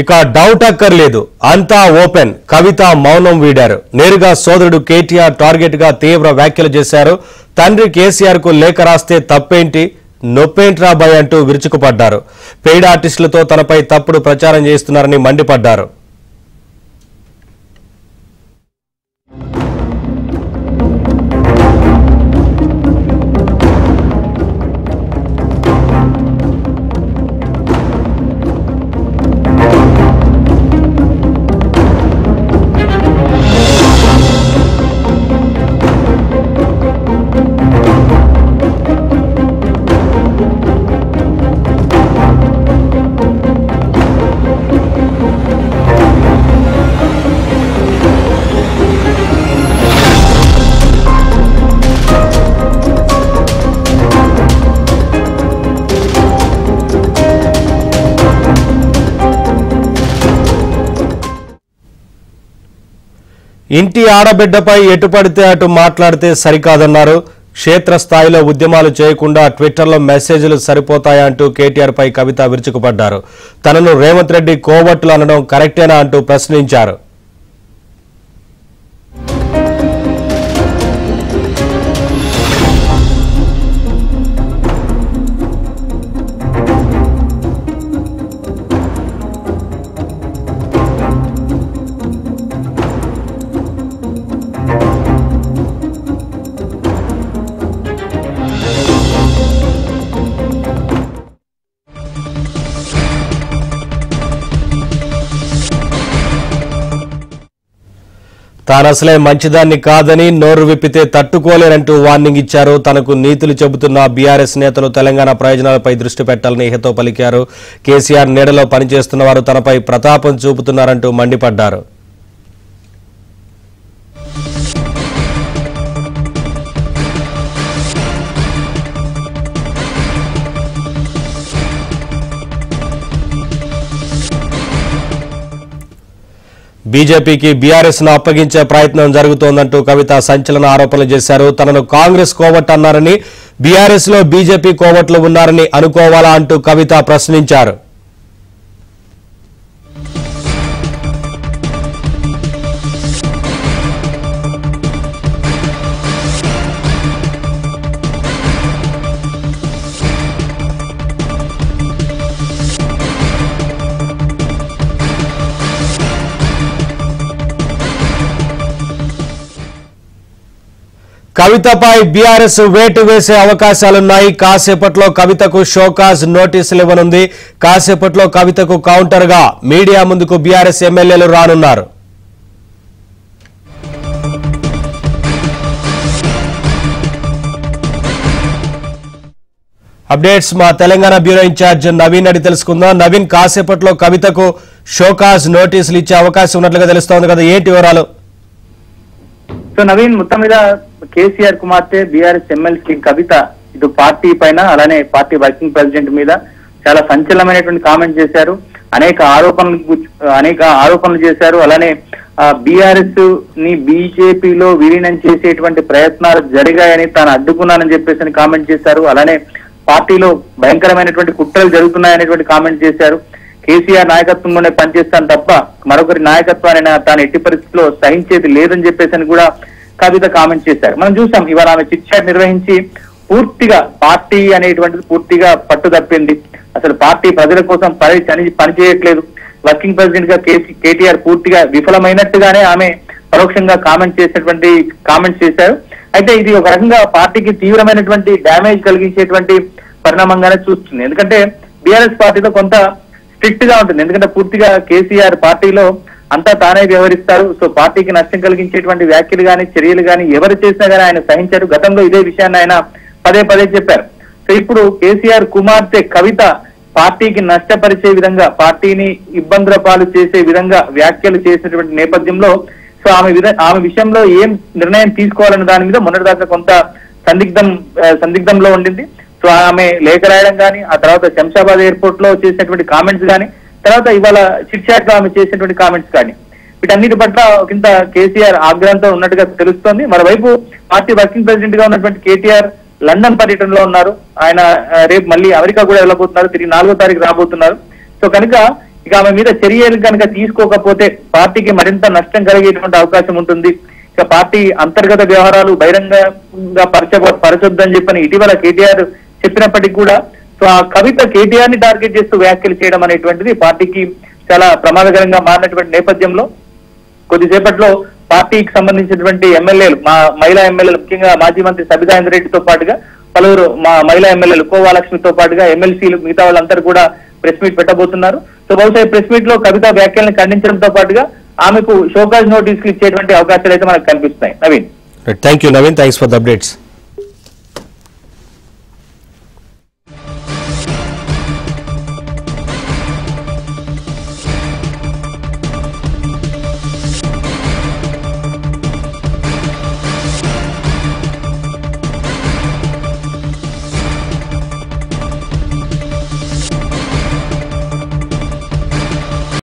ఇక డౌట్ అక్కర్లేదు, అంతా ఓపెన్. కవిత మౌనం వీడారు. నేరుగా సోదరుడు కేటీఆర్ టార్గెట్ గా తీవ్ర వ్యాఖ్యలు చేశారు. తండ్రి కేసీఆర్ కు లేఖ రాస్తే తప్పేంటి, నొప్పేంట్రా భయ్ అంటూ విరుచుకుపడ్డారు. పెయిడ్ ఆర్టిస్టులతో తనపై తప్పుడు ప్రచారం చేస్తున్నారని మండిపడ్డారు. ఇంటి ఆడబిడ్డపై ఎటుపడితే అటు మాట్లాడితే సరికాదన్నారు. క్షేత్రస్థాయిలో ఉద్యమాలు చేయకుండా ట్విట్టర్లో మెసేజ్లు సరిపోతాయా అంటూ కేటీఆర్ పై కవిత విరుచుకుపడ్డారు. తనను రేవంత్ రెడ్డి కోవట్లు అనడం కరెక్టేనా అంటూ ప్రశ్నించారు. తానసలే మంచిదాన్ని కాదని నోరు విప్పితే తట్టుకోలేరంటూ వార్నింగ్ ఇచ్చారు. తనకు నీతులు చెబుతున్న బీఆర్ఎస్ నేతలు తెలంగాణ ప్రయోజనాలపై దృష్టి పెట్టాలని హితో పలికారు. కేసీఆర్ నీడలో పనిచేస్తున్న వారు తనపై ప్రతాపం చూపుతున్నారంటూ మండిపడ్డారు. బీజేపీకి బీఆర్ఎస్ ను అప్పగించే ప్రయత్నం జరుగుతోందంటూ కవిత సంచలన ఆరోపణలు చేశారు. తనను కాంగ్రెస్ కోవట్ అన్నారని, బీఆర్ఎస్ లో బీజేపీ కోవట్లు ఉన్నారని అనుకోవాలా అంటూ కవిత ప్రశ్నించారు. కవితపై బీఆర్ఎస్ వేటు వేసే అవకాశాలున్నాయి. కాసేపట్లో కవితకు షోకాజ్ నోటీసులు ఇవ్వనుంది. కాసేపట్లో కవితకు కౌంటర్ గా మీడియా ముందుకు బీఆర్ఎస్ ఎమ్మెల్యేలు రానున్నారు. అప్డేట్స్ మా తెలంగాణ బ్యూరో ఇన్ఛార్జ్ నవీన్ అడిగి తెలుసుకుందాం. నవీన్, కాసేపట్లో కవితకు షోకాజ్ నోటీసులు ఇచ్చే అవకాశం ఉన్నట్లుగా తెలుస్తోంది కదా, ఏంటి వివరాలు? సో నవీన్, మొత్తం మీద కేసీఆర్ కుమార్తె బీఆర్ఎస్ ఎమ్మెల్సీ కవిత ఇటు పార్టీ పైన అలానే పార్టీ వర్కింగ్ ప్రెసిడెంట్ మీద చాలా సంచలనమైనటువంటి కామెంట్ చేశారు. అనేక ఆరోపణలు చేశారు. అలానే బీఆర్ఎస్ ని బీజేపీలో విలీనం చేసేటువంటి ప్రయత్నాలు జరిగాయని తాను అడ్డుకున్నానని చెప్పేసి కామెంట్ చేశారు. అలానే పార్టీలో భయంకరమైనటువంటి కుట్రలు జరుగుతున్నాయనేటువంటి కామెంట్ చేశారు. కేసీఆర్ నాయకత్వంలోనే పనిచేస్తాను తప్ప మరొకరి నాయకత్వాన్ని తాను ఎట్టి పరిస్థితుల్లో సహించేది లేదని చెప్పేసి కూడా కవిత కామెంట్ చేశారు. మనం చూసాం, ఇవాళ ఆమె చిట్ చాట్ నిర్వహించి పూర్తిగా పార్టీ అనేటువంటిది పూర్తిగా పట్టు తప్పింది. అసలు పార్టీ ప్రజల కోసం పని చేయట్లేదు. వర్కింగ్ ప్రెసిడెంట్ గా కేటీఆర్ పూర్తిగా విఫలమైనట్టుగానే ఆమె పరోక్షంగా కామెంట్స్ చేశారు. అయితే ఇది ఒక రకంగా పార్టీకి తీవ్రమైనటువంటి డ్యామేజ్ కలిగించేటువంటి పరిణామంగానే చూస్తుంది. ఎందుకంటే బీఆర్ఎస్ పార్టీలో కొంత స్ట్రిక్ట్ గా ఉంటుంది. ఎందుకంటే పూర్తిగా కేసీఆర్ పార్టీలో అంతా తానే వ్యవహరిస్తారు. సో పార్టీకి నష్టం కలిగించేటువంటి వ్యాఖ్యలు కానీ చర్యలు కానీ ఎవరు చేసినా కానీ ఆయన సహించారు. గతంలో ఇదే విషయాన్ని ఆయన పదే చెప్పారు. సో ఇప్పుడు కేసీఆర్ కుమార్తె కవిత పార్టీకి నష్టపరిచే విధంగా, పార్టీని ఇబ్బందుల పాలు చేసే విధంగా వ్యాఖ్యలు చేసినటువంటి నేపథ్యంలో సో ఆమె విషయంలో ఏం నిర్ణయం తీసుకోవాలన్న దాని మీద మొన్నటిదాకా కొంత సందిగ్ధంలో ఉండింది. సో ఆమె లేఖ రాయడం కానీ, ఆ తర్వాత శంషాబాద్ ఎయిర్పోర్ట్ లో చేసినటువంటి కామెంట్స్ కానీ, తర్వాత ఇవాళ చిట్ చాట్ లో ఆమె చేసినటువంటి కామెంట్స్ కానీ, వీటన్నిటి పట్ల ఒకంత కేసీఆర్ ఆగ్రహంతో ఉన్నట్టుగా తెలుస్తోంది. మరోవైపు పార్టీ వర్కింగ్ ప్రెసిడెంట్ గా ఉన్నటువంటి కేటీఆర్ లండన్ పర్యటనలో ఉన్నారు. ఆయన రేపు మళ్ళీ అమెరికా కూడా వెళ్ళబోతున్నారు. తిరిగి 4వ తారీఖు రాబోతున్నారు. సో కనుక ఇక ఆమె మీద చర్యలు కనుక తీసుకోకపోతే పార్టీకి మరింత నష్టం కలిగేటువంటి అవకాశం ఉంటుంది. ఇక పార్టీ అంతర్గత వ్యవహారాలు బహిరంగంగా పరచొద్దని చెప్పని ఇటీవల కేటీఆర్ చెప్పినప్పటికీ కూడా సో ఆ కవిత కేటీఆర్ ని టార్గెట్ చేస్తూ వ్యాఖ్యలు చేయడం అనేటువంటిది పార్టీకి చాలా ప్రమాదకరంగా మారినటువంటి నేపథ్యంలో కొద్దిసేపట్లో పార్టీకి సంబంధించినటువంటి ఎమ్మెల్యేలు మహిళా ఎమ్మెల్యేలు ముఖ్యంగా మాజీ మంత్రి సబితా ఇంద్రెడ్డితో పాటుగా పలువురు మహిళా ఎమ్మెల్యేలు కోవాలక్ష్మితో పాటుగా ఎమ్మెల్సీలు మిగతా వాళ్ళందరూ కూడా ప్రెస్ మీట్ పెట్టబోతున్నారు. సో బహుశా ప్రెస్ మీట్ లో కవిత వ్యాఖ్యలను ఖండించడంతో పాటుగా ఆమెకు షోకాజ్ నోటీసులు ఇచ్చేటువంటి అవకాశాలు అయితే మనకు కనిపిస్తున్నాయి. Naveen, thank you Naveen, thanks for the updates.